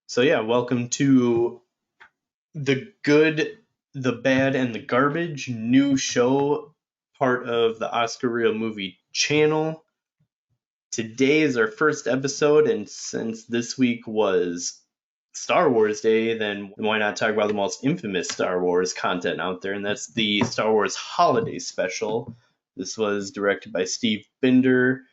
So yeah, welcome to the good, the bad, and the garbage new show, part of the Oscar Reel Movie channel. Today is our first episode, and since this week was Star Wars Day, then why not talk about the most infamous Star Wars content out there, and that's the Star Wars Holiday Special. This was directed by Steve Binder,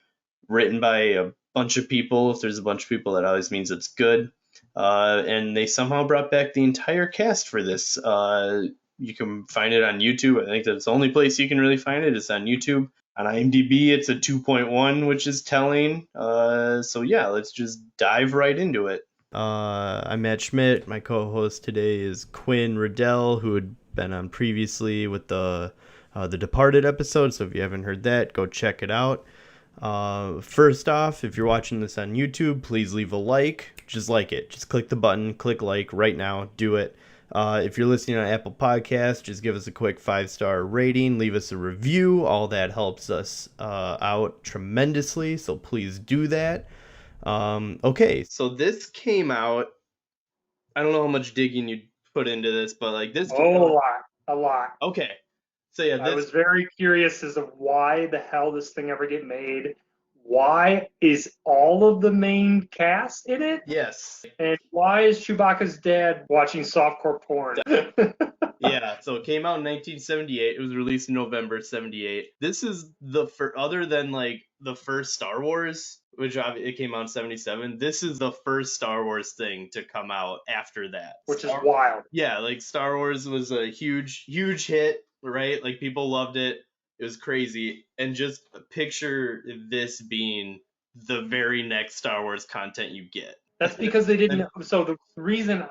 written by a bunch of people. If there's a bunch of people, that always means it's good. And they somehow brought back the entire cast for this. You can find it on YouTube. I think that's the only place you can really find it is on YouTube. On IMDb, it's a 2.1, which is telling. So yeah, let's just dive right into it. I'm Matt Schmidt. My co-host today is Quinn Riddell, who had been on previously with the Departed episode. So if you haven't heard that, go check it out. First off, if you're watching this on YouTube, please leave a like. Just like it. Just click the button, click like right now. Do it. If you're listening on Apple Podcasts, just give us a quick 5-star rating. Leave us a review. All that helps us out tremendously. So please do that. Okay, so this came out. I don't know how much digging you put into this, but like this came out. A lot. Okay. So yeah, I was very curious as to why the hell this thing ever get made. Why is all of the main cast in it? Yes. And why is Chewbacca's dad watching softcore porn? Yeah, so it came out in 1978. It was released in November 78. This is other than like the first Star Wars, which it came out in 77. This is the first Star Wars thing to come out after that. Which is wild. Yeah, like Star Wars was a huge hit, right? Like people loved it. It was crazy. And just picture this being the very next Star Wars content you get. That's because they didn't. So the reason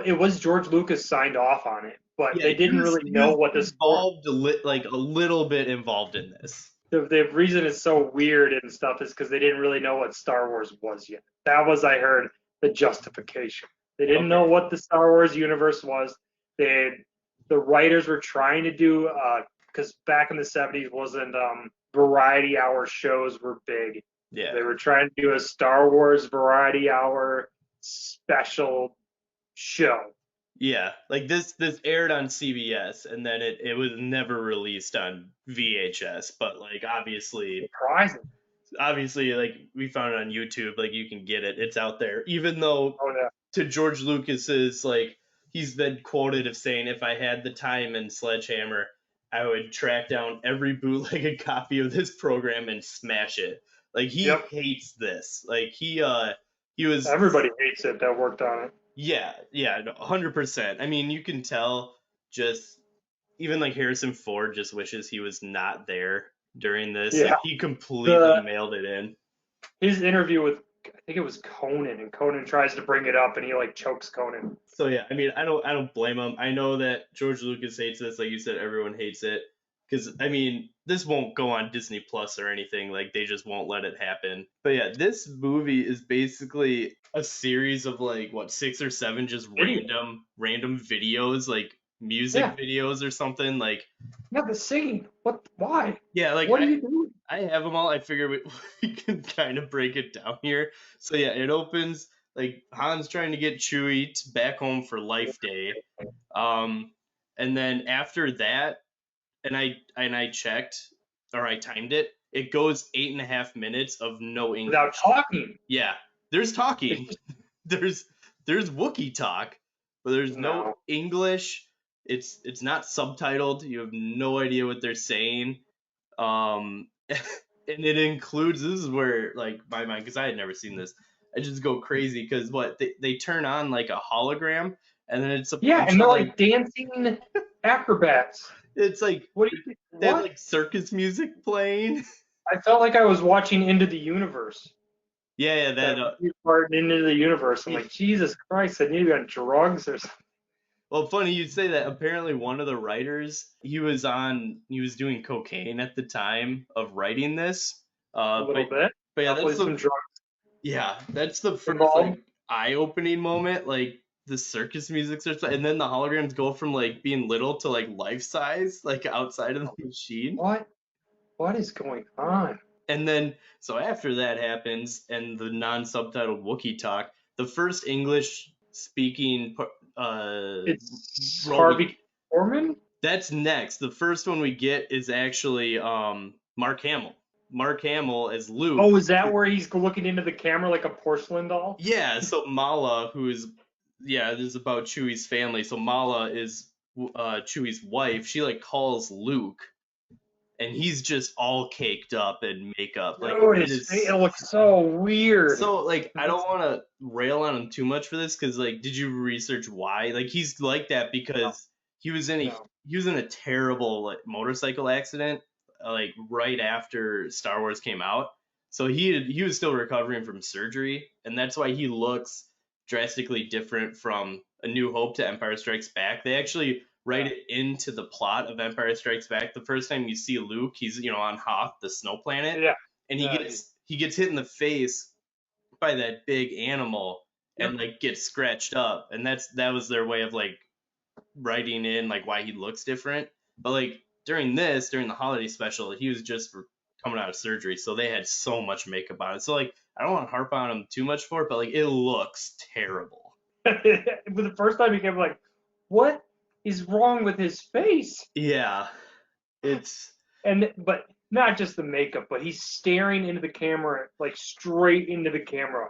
it was George Lucas signed off on it, but Yeah, they didn't really know what this involved like a little bit involved in this. The reason it's so weird and stuff is because they didn't really know what Star Wars was yet. That was, I heard, the justification. They didn't know what the Star Wars universe was. The writers were trying to do, because back in the 70s wasn't variety hour shows were big. Yeah. They were trying to do a Star Wars variety hour special show. Yeah, like this aired on CBS, and then it was never released on VHS, but like obviously like we found it on YouTube, like you can get it. It's out there. Even though to George Lucas's, like, he's been quoted of saying, if I had the time and Sledgehammer, I would track down every bootleg copy of this program and smash it. Like he hates this. Like he was. Everybody hates it that worked on it. Yeah, 100%. I mean, you can tell just even like Harrison Ford just wishes he was not there during this. Yeah. Like, he completely mailed it in. His interview with, I think it was Conan, and Conan tries to bring it up and he like chokes Conan. So yeah, I mean, I don't blame him. I know that George Lucas hates this, like you said, everyone hates it. Because, I mean, this won't go on Disney Plus or anything. Like, they just won't let it happen. But yeah, this movie is basically a series of, like, 6 or 7 just random videos, like music videos or something. Like, yeah, the singing. What? Why? Yeah, like, what are you doing? I have them all. I figure we can kind of break it down here. So yeah, it opens, like, Han's trying to get Chewie back home for Life Day. And then after that, and I checked, or I timed it. It goes 8.5 minutes of no English. Without talking. Yeah, there's talking. there's Wookiee talk, but there's no English. It's not subtitled. You have no idea what they're saying. And it includes, this is where, like, my mind, because I had never seen this, I just go crazy because they turn on like a hologram, and then it's and they're like dancing acrobats. It's like, they have like circus music playing. I felt like I was watching Into the Universe. Yeah, that part Into the Universe. I'm like, Jesus Christ, I need to be on drugs or something. Well, funny you'd say that. Apparently, one of the writers, he was doing cocaine at the time of writing this. A little bit. But yeah, that's some drugs. Yeah, that's the first like eye-opening moment. Like, the circus music starts, and then the holograms go from like being little to like life size, like outside of the machine. What is going on? And then, so after that happens, and the non-subtitled Wookiee talk, the first English speaking It's role Harvey Korman. that's next. The first one we get is actually Mark Hamill. Mark Hamill as Luke. Oh, is that where he's looking into the camera like a porcelain doll? Yeah, so Mala, who is, yeah, this is about Chewie's family. So Mala is Chewie's wife. She like calls Luke, and he's just all caked up in makeup. Like Dude, it his face is looks so weird. so like I don't want to rail on him too much for this because like, did you research why? Like he's like that because he was in a No. he was in a terrible like motorcycle accident like right after Star Wars came out. So he was still recovering from surgery, and that's why he looks drastically different from A New Hope to Empire Strikes Back. They actually write it into the plot of Empire Strikes Back. The first time you see Luke, he's on Hoth, the snow planet, Yeah. and Yeah. he gets hit in the face by that big animal and like gets scratched up, and that was their way of like writing in like why he looks different. But like during the holiday special, he was just coming out of surgery, so they had so much makeup on it. So like I don't want to harp on him too much for it, but like it looks terrible. But the first time he came, like, what is wrong with his face? Yeah, it's But not just the makeup, but he's staring into the camera, like straight into the camera,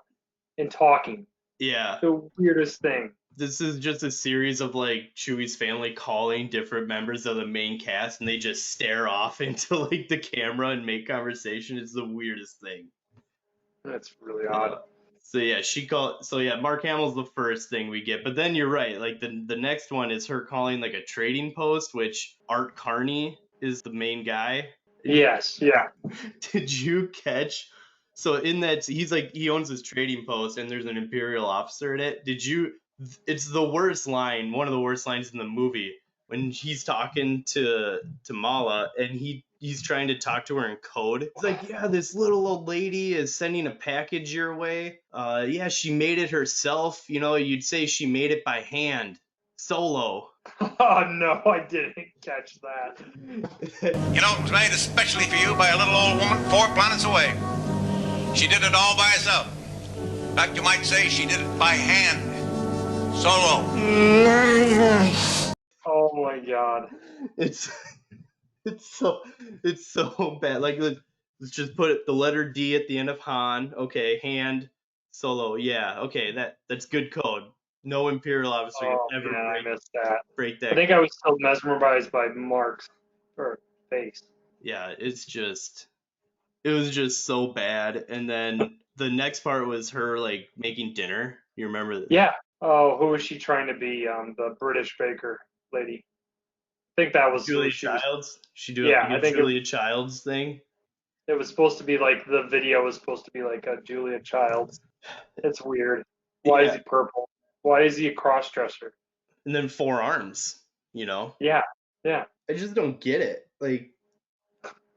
and talking. yeah. The weirdest thing. This is just a series of like Chewie's family calling different members of the main cast, and they just stare off into like the camera and make conversation. It's the weirdest thing. That's really odd. So yeah, Mark Hamill's the first thing we get, but then you're right. Like the next one is her calling like a trading post, which Art Carney is the main guy. Yes, yeah. Did you catch? So in that he's like he owns this trading post, and there's an Imperial officer in it. It's the worst line, one of the worst lines in the movie when he's talking to Mala, and he's trying to talk to her in code. He's like, yeah, this little old lady is sending a package your way. Yeah, she made it herself. You'd say she made it by hand, solo. Oh no, I didn't catch that. It was made especially for you by a little old woman 4 planets away. She did it all by herself. In fact, you might say she did it by hand. Solo. Oh my god. It's it's so bad. Like let's just put the letter D at the end of Han. Okay, hand, solo. Yeah, okay, that's good code. No Imperial officer can ever I missed that. break that. I think I was still mesmerized by Mark's face. Yeah, it was just so bad. And then the next part was her like making dinner. You remember that? Yeah. Oh, who was she trying to be? The British baker lady. I think that was Julia she was. Childs. She do Yeah, like I think Julia Childs thing. it was supposed to be like the video was supposed to be like a Julia Childs. It's weird. Why is he purple? Why is he a cross dresser? And then 4 arms. Yeah. Yeah. I just don't get it. Like,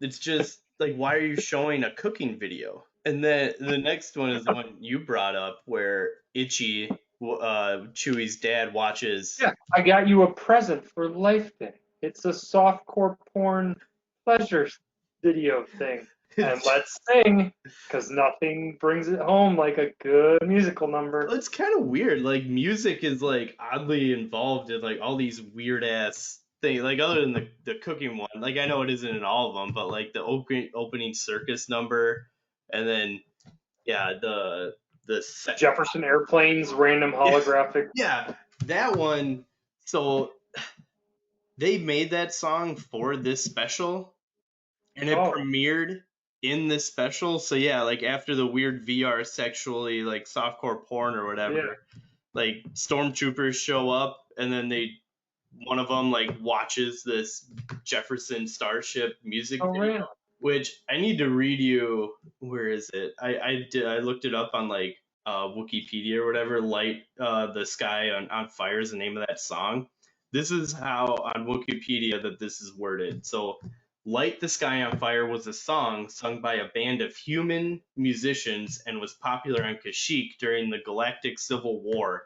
it's just like, why are you showing a cooking video? And then the next one is the one you brought up, where Itchy, Chewie's dad, watches. Yeah. I got you a present for Life Day. It's a softcore porn pleasure video thing. And let's sing, because nothing brings it home like a good musical number. It's kind of weird. Like, music is like oddly involved in like all these weird ass things. Like, other than the cooking one, like I know it isn't in all of them, but like the opening circus number, and then yeah, the Jefferson Airplane's random holographic. Yeah, that one. So they made that song for this special, and it premiered in this special. So yeah, like after the weird VR sexually like softcore porn or whatever, like stormtroopers show up, and then one of them like watches this Jefferson Starship music video, which I need to read you. Where is it? I looked it up on like Wikipedia or whatever. Light the Sky on Fire is the name of that song. This is how on Wikipedia that this is worded. So Light the Sky on Fire was a song sung by a band of human musicians and was popular on Kashyyyk during the Galactic Civil War.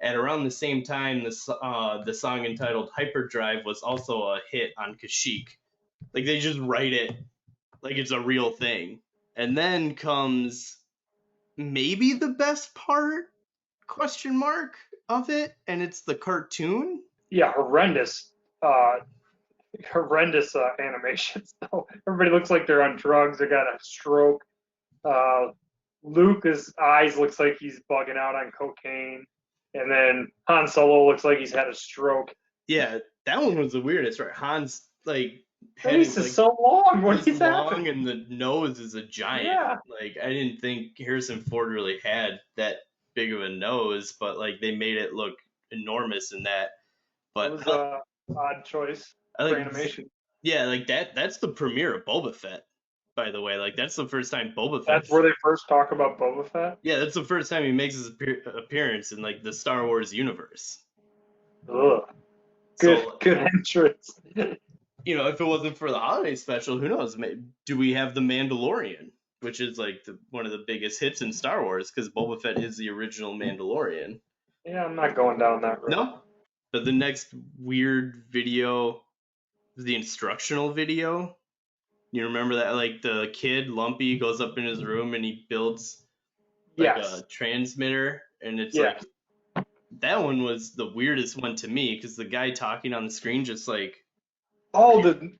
At around the same time, the song entitled Hyperdrive was also a hit on Kashyyyk. Like, they just write it like it's a real thing. And then comes maybe the best part question mark of it, and it's the cartoon. Yeah, horrendous animations. So everybody looks like they're on drugs. They got a stroke. Luke's eyes looks like he's bugging out on cocaine, and then Han Solo looks like he's had a stroke. Yeah, that one was the weirdest, right? Han's like head Face is is like so long. What it's is long, happening? and the nose is a giant. Yeah. Like I didn't think Harrison Ford really had that big of a nose, but like they made it look enormous in that. It But was a odd choice I for like animation. yeah, like that's the premiere of Boba Fett, by the way. Like that's the first time Boba Fett. That's where they first talk about Boba Fett. Yeah, that's the first time he makes his appearance in like the Star Wars universe. Ugh. Good, So, good entrance. you know, if it wasn't for the holiday special, who knows? Do we have the Mandalorian, which is like one of the biggest hits in Star Wars because Boba Fett is the original Mandalorian. Yeah, I'm not going down that road. No, but the next weird video, the instructional video. You remember that? Like the kid Lumpy goes up in his room and he builds like Yes. a transmitter, and it's Yes. like that one was the weirdest one to me because the guy talking on the screen just like Oh, the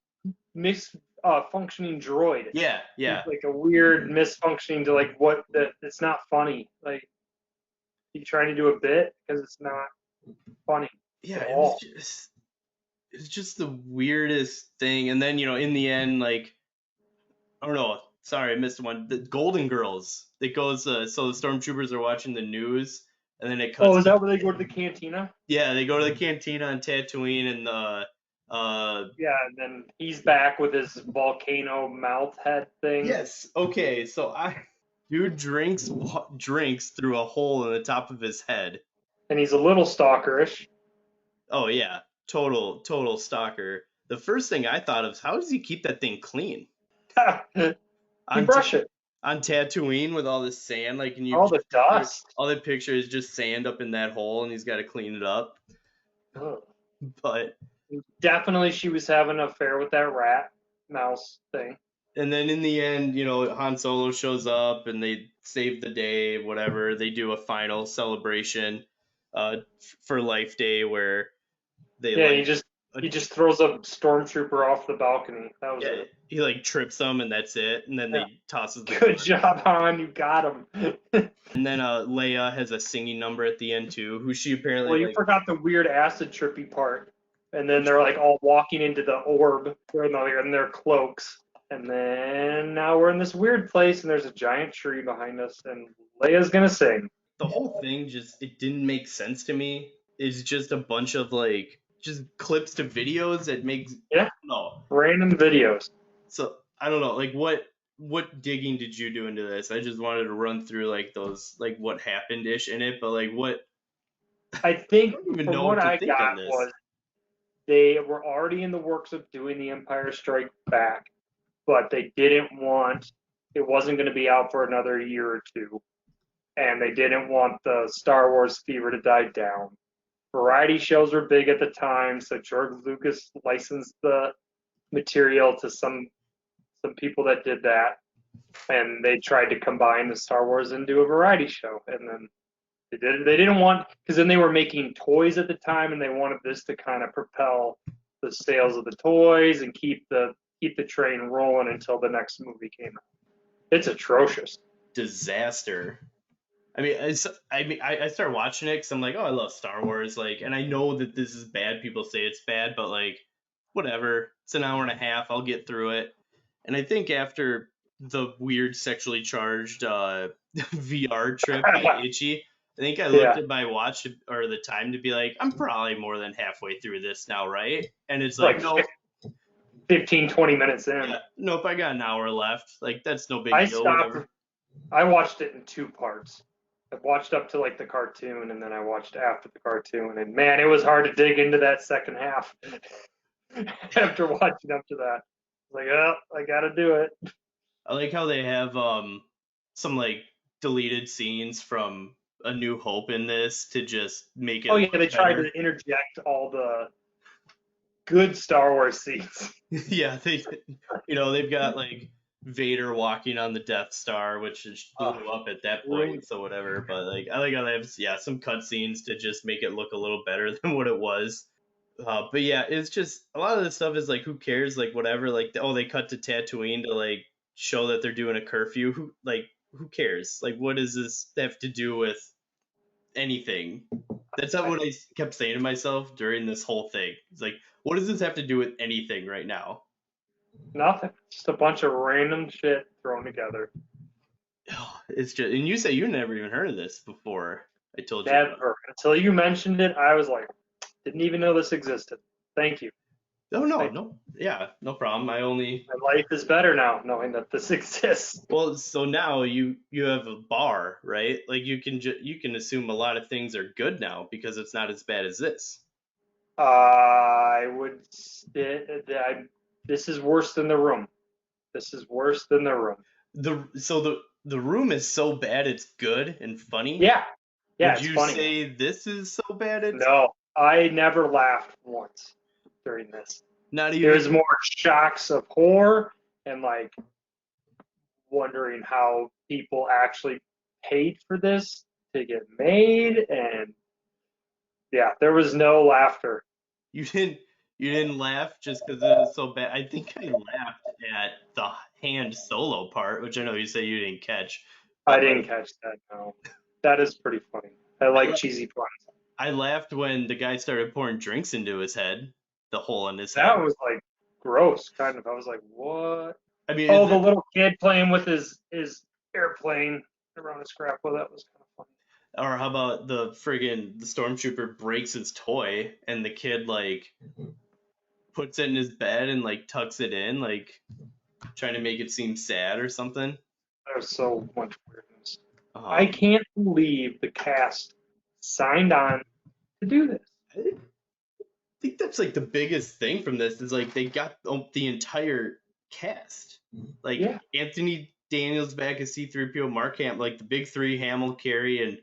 functioning droid. yeah. It's like a weird misfunctioning to like what that it's not funny. Like you trying to do a bit because it's not funny. Yeah, at it all. was it's just the weirdest thing. And then, you know, in the end, like, oh no, sorry, I missed one. The Golden Girls. It goes, so the stormtroopers are watching the news, and then it cuts. Oh, is that where they go to the cantina? Yeah, they go to the cantina on Tatooine, and Yeah, and then he's back with his volcano mouth head thing. yes, okay, so dude drinks through a hole in the top of his head. And he's a little stalkerish. Oh yeah, total stalker. The first thing I thought of is how does he keep that thing clean? You brush it. On Tatooine with all this sand, like, and you All the dust. all the picture is just sand up in that hole, and he's got to clean it up. Ugh. But Definitely, she was having an affair with that rat mouse thing. and then in the end, you know, Han Solo shows up, and they save the day. Whatever, they do a final celebration, for Life Day where they he just throws a stormtrooper off the balcony. That was it. He like trips them, and that's it. And then they tosses the Good job, Han. You got him. And then Leia has a singing number at the end too, who she apparently. Well, you forgot the weird acid trippy part. And then they're like all walking into the orb. They're in their cloaks. And then now we're in this weird place, and there's a giant tree behind us, and Leia's gonna sing. The whole thing it didn't make sense to me. It's just a bunch of like just clips to videos that makes Random videos. So I don't know, like what digging did you do into this? I just wanted to run through like those like what happened ish in it, but like what I think don't even from know what what to I think got on this. was they were already in the works of doing the Empire Strike Back, but they didn't want it wasn't going to be out for another year or two, and they didn't want the Star Wars fever to die down. Variety shows were big at the time, so George Lucas licensed the material to some people that did that, and they tried to combine the Star Wars into a variety show, and then they didn't want, because then they were making toys at the time, and they wanted this to kind of propel the sales of the toys and keep the train rolling until the next movie came out. It's atrocious. Disaster. I mean, I started watching it because I'm like, oh, I love Star Wars, like, and I know that this is bad. People say it's bad, but like, whatever. It's an hour and a half. I'll get through it. And I think after the weird sexually charged VR trip by Itchy, I think I looked at my watch or the time to be like, I'm probably more than halfway through this now, right? And it's like no, 15, 20 minutes in. Yeah, nope, I got an hour left. Like that's no big deal. Whatever. I watched it in 2 parts. I watched up to like the cartoon, and then I watched after the cartoon, and man, it was hard to dig into that second half. After watching up to that, like, oh, I gotta do it. I like how they have some like deleted scenes from A New Hope in this to just make it. Oh yeah, they tried to interject all the good Star Wars scenes. Yeah, they've got like Vader walking on the Death Star, which is blew up at that point, so whatever. But like, I like how they have some cutscenes to just make it look a little better than what it was. But yeah, it's just a lot of this stuff is like, who cares? Like, whatever. Like, oh, they cut to Tatooine to like show that they're doing a curfew. Who cares? Like, what does this have to do with anything? That's not what I kept saying to myself during this whole thing. It's like, what does this have to do with anything right now? Nothing. Just a bunch of random shit thrown together. It's just, and you say you never even heard of this before. I told you. Never. Until you mentioned it, I was like, didn't even know this existed. Thank you. Oh no, yeah, no problem. My life is better now knowing that this exists. Well, so now you have a bar, right? Like you can assume a lot of things are good now because it's not as bad as this. I would say that this is worse than The Room. This is worse than The Room. The Room is so bad it's good and funny. Yeah, Would you say this is so bad it's... No, I never laughed once during this. Not even. There's more shocks of horror and like wondering how people actually paid for this to get made, and yeah, there was no laughter. You didn't laugh just because it was so bad. I think I laughed at the hand solo part, which I know you say you didn't catch. I didn't catch that. No, that is pretty funny. I like cheesy puns. I laughed when the guy started pouring drinks into his head, the hole in his head. That was like gross, kind of. I was like, what? I mean, the little kid playing with his airplane around his grapple. That was kind of funny. Or how about the stormtrooper breaks his toy and the kid like puts it in his bed and like tucks it in, like trying to make it seem sad or something. There's so much weirdness. I can't believe the cast signed on to do this. I think that's like the biggest thing from this is like they got the entire cast. Like Anthony Daniels back as C-3PO, Mark Hamill, like the big three, Hamill, Carrie, and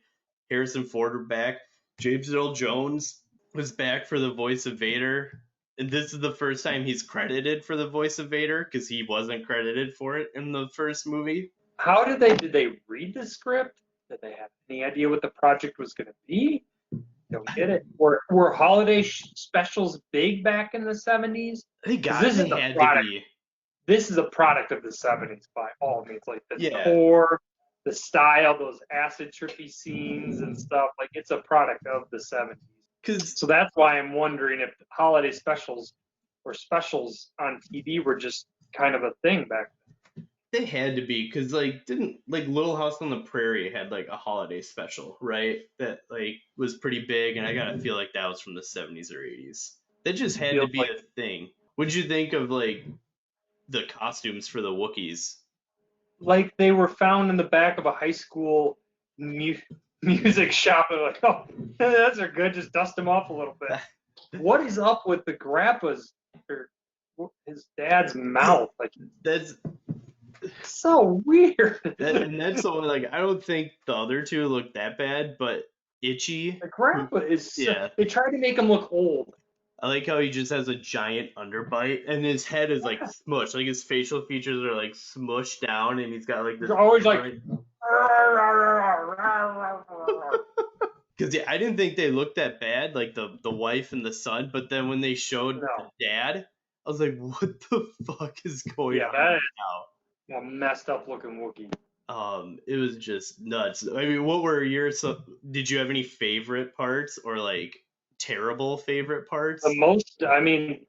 Harrison Ford were back. James Earl Jones was back for the voice of Vader. And this is the first time he's credited for the voice of Vader because he wasn't credited for it in the first movie. How did they read the script? Did they have any idea what the project was going to be? Don't get it. Were holiday specials big back in the 70s? They had to be. This is a product of the 70s by all means. Like the decor, the style, those acid trippy scenes and stuff. Like it's a product of the 70s. So that's why I'm wondering if holiday specials or specials on TV were just kind of a thing back then. They had to be, because didn't Little House on the Prairie had like a holiday special, right? That like was pretty big, and I gotta feel like that was from the 70s or 80s. That just had to be a thing. What'd you think of like the costumes for the Wookiees? Like they were found in the back of a high school music shop, and like, oh, those are good. Just dust them off a little bit. What is up with the grandpa's or his dad's mouth? Like that's so weird. That's so like I don't think the other two look that bad, but Itchy. The grandpa is they try to make him look old. I like how he just has a giant underbite and his head is like smushed. Like his facial features are like smushed down and he's got like this. He's always like. Because I didn't think they looked that bad, like the wife and the son. But then when they showed the dad, I was like, what the fuck is going on right now? A messed up looking Wookiee. It was just nuts. I mean, what were did you have any favorite parts or like terrible favorite parts? The most, I mean,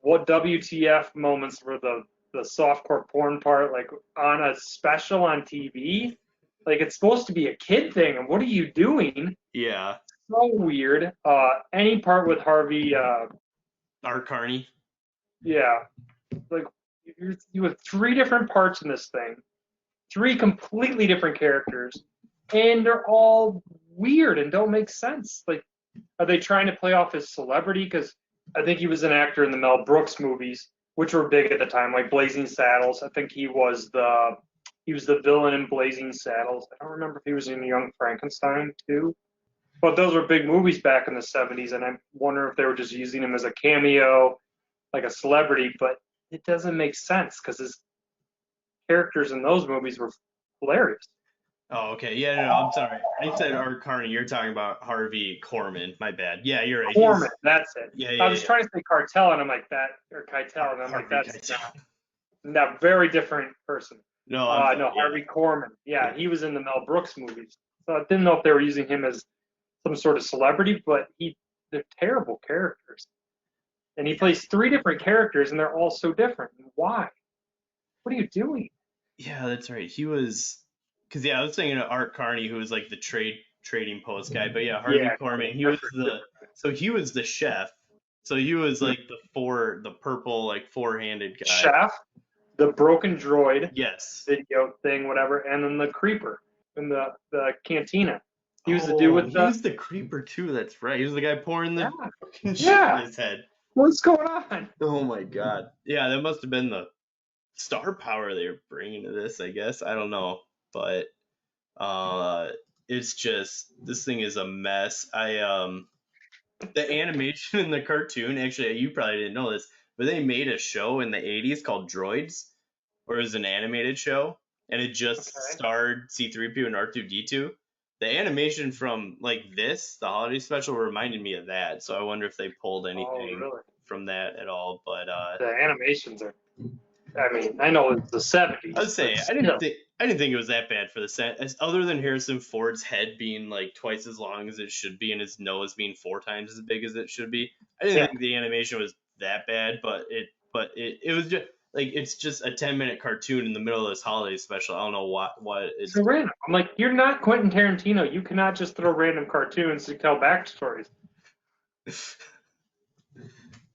what WTF moments were the softcore porn part, like on a special on TV? Like it's supposed to be a kid thing, and what are you doing? Yeah. So weird. Any part with Harvey Art Carney. Yeah. Like you have three different parts in this thing, three completely different characters, and they're all weird and don't make sense. Like, are they trying to play off his celebrity? Because I think he was an actor in the Mel Brooks movies, which were big at the time, like Blazing Saddles. I think he was the villain in Blazing Saddles. I don't remember if he was in Young Frankenstein too. But those were big movies back in the 70s, and I wonder if they were just using him as a cameo, like a celebrity, but it doesn't make sense because his characters in those movies were hilarious. Oh, okay. Yeah, no, I'm sorry. I said Art Carney. You're talking about Harvey Korman. My bad. Yeah, you're right. Corman, that's it. Yeah, I was trying to say Cartel, and I'm like that, or Keitel, and I'm like Harvey that's Keitel. not very different person. No, No, yeah. Harvey Korman. Yeah, he was in the Mel Brooks movies. So I didn't know if they were using him as some sort of celebrity, but they're terrible characters. And he plays 3 different characters, and they're all so different. Why? What are you doing? Yeah, that's right. He was, because I was thinking of Art Carney, who was like the trading post guy. But yeah, Harvey Korman, he was he was the chef. So he was like the purple like 4-handed guy. Chef, the broken droid, Yes. video thing, whatever, and then the creeper in the cantina. He was the dude with he was the creeper too. That's right. He was the guy pouring the fucking shit in his head. What's going on? Oh my god. Yeah, that must have been the star power they were bringing to this, I guess. I don't know, but it's just, this thing is a mess. The animation in the cartoon, actually, you probably didn't know this, but they made a show in the 80s called Droids, where it was an animated show, and it just starred C-3PO and R2-D2. The animation from like the holiday special, reminded me of that, so I wonder if they pulled anything from that at all. But the animations are, I mean, I know it's the 70s. I would say I didn't think it was that bad for the set, other than Harrison Ford's head being like twice as long as it should be and his nose being 4 times as big as it should be. I didn't think the animation was that bad, but it was just like, it's just a 10-minute cartoon in the middle of this holiday special. I don't know what it's so random. I'm like, you're not Quentin Tarantino. You cannot just throw random cartoons to tell backstories.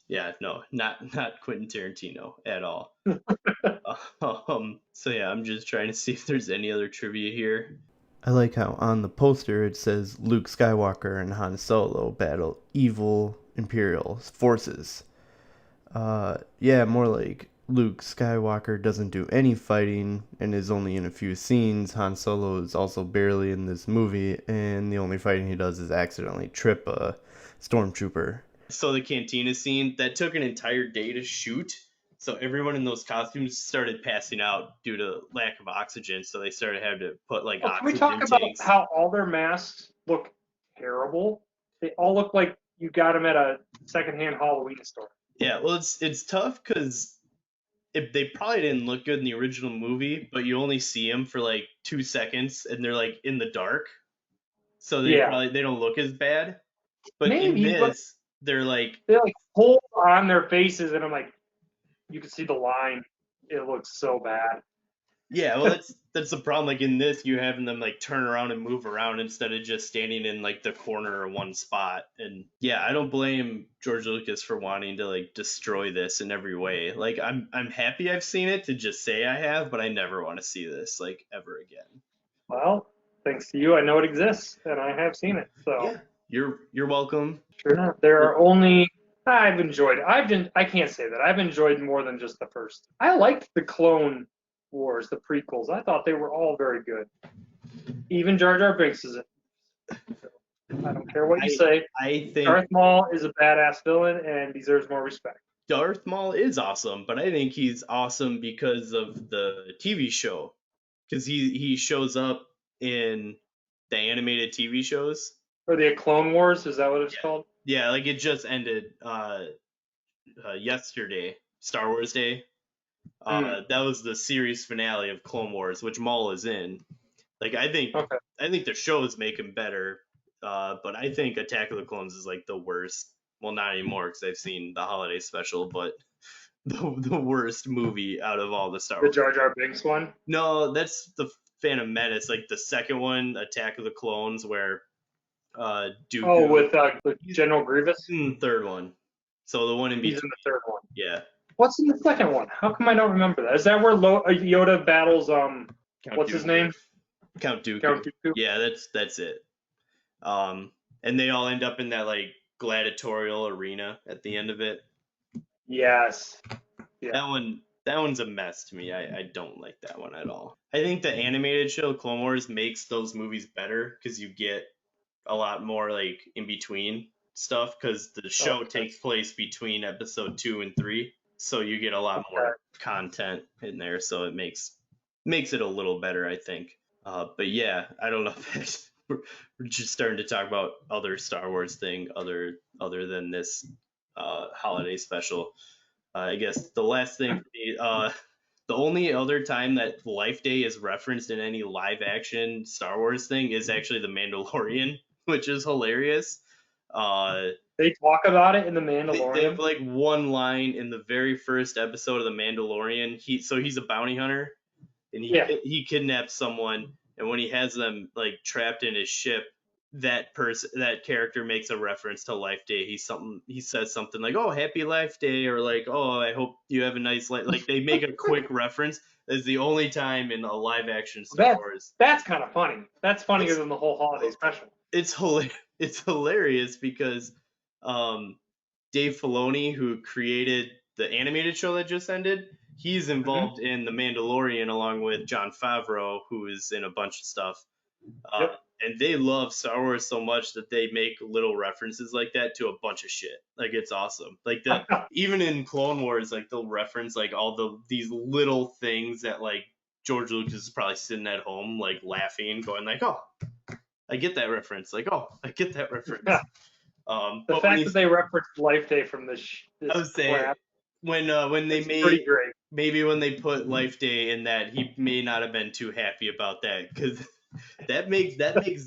Yeah, no, not Quentin Tarantino at all. So yeah, I'm just trying to see if there's any other trivia here. I like how on the poster it says Luke Skywalker and Han Solo battle evil Imperial forces. Yeah, more like Luke Skywalker doesn't do any fighting and is only in a few scenes. Han Solo is also barely in this movie, and the only fighting he does is accidentally trip a stormtrooper. So the cantina scene, that took an entire day to shoot. So everyone in those costumes started passing out due to lack of oxygen. So they started having to put like oxygen tanks. Can we talk about how all their masks look terrible? They all look like you got them at a secondhand Halloween store. Yeah, well, it's tough because they probably didn't look good in the original movie, but you only see them for like 2 seconds, and they're like in the dark, so they don't look as bad. But in this, they're like hold on their faces, and I'm like, you can see the line. It looks so bad. Yeah, well, that's the problem. Like in this, you having them like turn around and move around instead of just standing in like the corner or one spot. And yeah, I don't blame George Lucas for wanting to like destroy this in every way. Like I'm happy I've seen it to just say I have, but I never want to see this like ever again. Well, thanks to you, I know it exists and I have seen it. So yeah, you're welcome. Sure enough, there are only. I can't say that I've enjoyed more than just the first. I liked the Clone Wars, the prequels. I thought they were all very good. Even Jar Jar Binks is it. I don't care what you say. I think Darth Maul is a badass villain and deserves more respect. Darth Maul is awesome, but I think he's awesome because of the TV show. Because he shows up in the animated TV shows. Or the Clone Wars, is that what it's called? Yeah, like it just ended yesterday, Star Wars Day. That was the series finale of Clone Wars, which Maul is in. Like I think the shows make him better, but I think Attack of the Clones is like the worst. Well, not anymore because I've seen the holiday special, but the worst movie out of all the Star Wars. The Jar Jar Binks one? No, that's the Phantom Menace, like the second one, Attack of the Clones, where Dooku. Oh, with General Grievous? The third one. So the one in between. He's in the third one. Yeah. What's in the second one? How come I don't remember that? Is that where Yoda battles what's his name? Count Dooku. Count Dooku. Yeah, that's it. And they all end up in that like gladiatorial arena at the end of it. Yes. Yeah. That one's a mess to me. I don't like that one at all. I think the animated show Clone Wars makes those movies better because you get a lot more like in between stuff because the show takes place between episode 2 and 3, so you get a lot more content in there, so it makes makes it a little better, I think. But yeah, I don't know if we're just starting to talk about other Star Wars thing other than this holiday special. I guess the last thing for me, the only other time that Life Day is referenced in any live action Star Wars thing is actually The Mandalorian, which is hilarious. They talk about it in The They have Mandalorian. like one line in the very first episode of The Mandalorian. He's a bounty hunter, and he kidnaps someone, and when he has them like trapped in his ship, that character makes a reference to Life Day. He says something like, "Oh, happy Life Day," or like, "Oh, I hope you have a nice life." Like they make a quick reference. That's the only time in a live action Star Wars. That's kind of funny. That's funnier than the whole holiday special. It's hilarious because Dave Filoni, who created the animated show that just ended, he's involved in The Mandalorian along with Jon Favreau, who is in a bunch of stuff. Yep. And they love Star Wars so much that they make little references like that to a bunch of shit. Like it's awesome. Like even in Clone Wars, like they'll reference like all these little things that like George Lucas is probably sitting at home like laughing, going like, "Oh, I get that reference." Like, "Oh, I get that reference." The fact that they referenced Life Day from this I would say crap, when they pretty great. maybe when they put Life Day in that, he may not have been too happy about that because that makes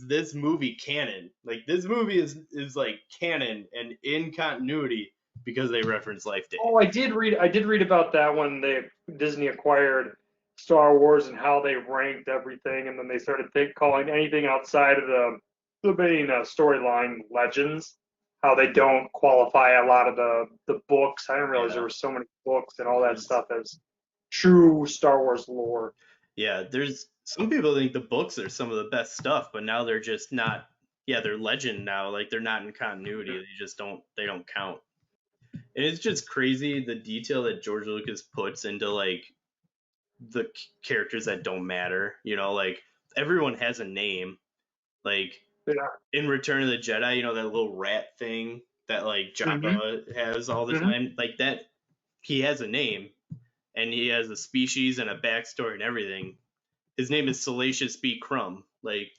this movie canon. Like this movie is like canon and in continuity because they reference Life Day. Oh, I did read about that when Disney acquired Star Wars and how they ranked everything, and then they started calling anything outside of the main storyline legends. How they don't qualify a lot of the books. I didn't realize there were so many books and all that stuff as true Star Wars lore. Yeah, there's some people think the books are some of the best stuff, but now they're just not. Yeah, they're legend now. Like they're not in continuity. They don't count. And it's just crazy the detail that George Lucas puts into like the characters that don't matter. You know, like everyone has a name. Like in Return of the Jedi, you know, that little rat thing that like Jabba has all the time. Like that, he has a name and he has a species and a backstory and everything. His name is Salacious B. Crumb. Like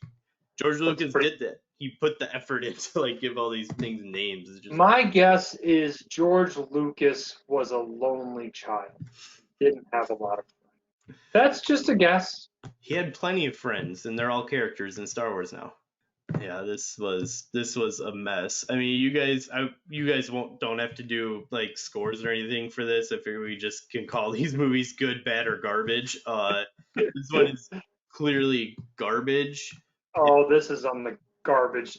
George Lucas did that. He put the effort in to like give all these things names. My guess is George Lucas was a lonely child. Didn't have a lot of friends. That's just a guess. He had plenty of friends, and they're all characters in Star Wars now. Yeah, this was a mess. I mean, you guys don't have to do like scores or anything for this. I figure we just can call these movies good, bad, or garbage. This one is clearly garbage. Oh, this is on the garbage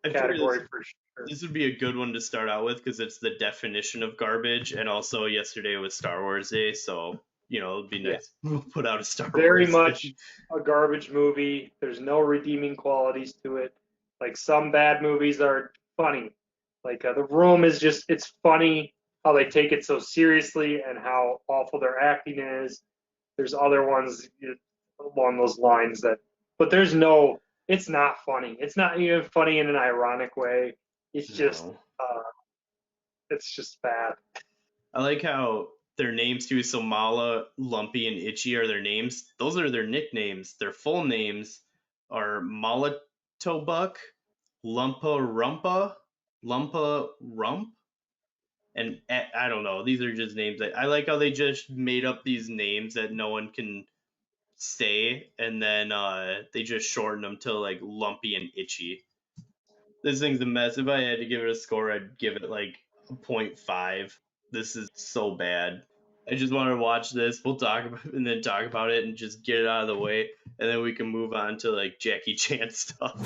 category for sure. This would be a good one to start out with because it's the definition of garbage, and also yesterday was Star Wars Day, so you know it'd be nice to put out a Star Wars. Very much a garbage movie. There's no redeeming qualities to it. Like some bad movies are funny. Like The Room is it's funny how they take it so seriously and how awful their acting is. There's other ones along those lines but it's not funny. It's not even funny in an ironic way. It's just bad. I like how their names too. So Mala, Lumpy, and Itchy are their names. Those are their nicknames. Their full names are Malatobuck, Lumpa Rump, and I don't know. These are just names. I like how they just made up these names that no one can say, and then they just shortened them to like Lumpy and Itchy. This thing's a mess. If I had to give it a score, I'd give it like a 0.5. This is so bad. I just want to watch this. We'll talk about it and just get it out of the way, and then we can move on to like Jackie Chan stuff.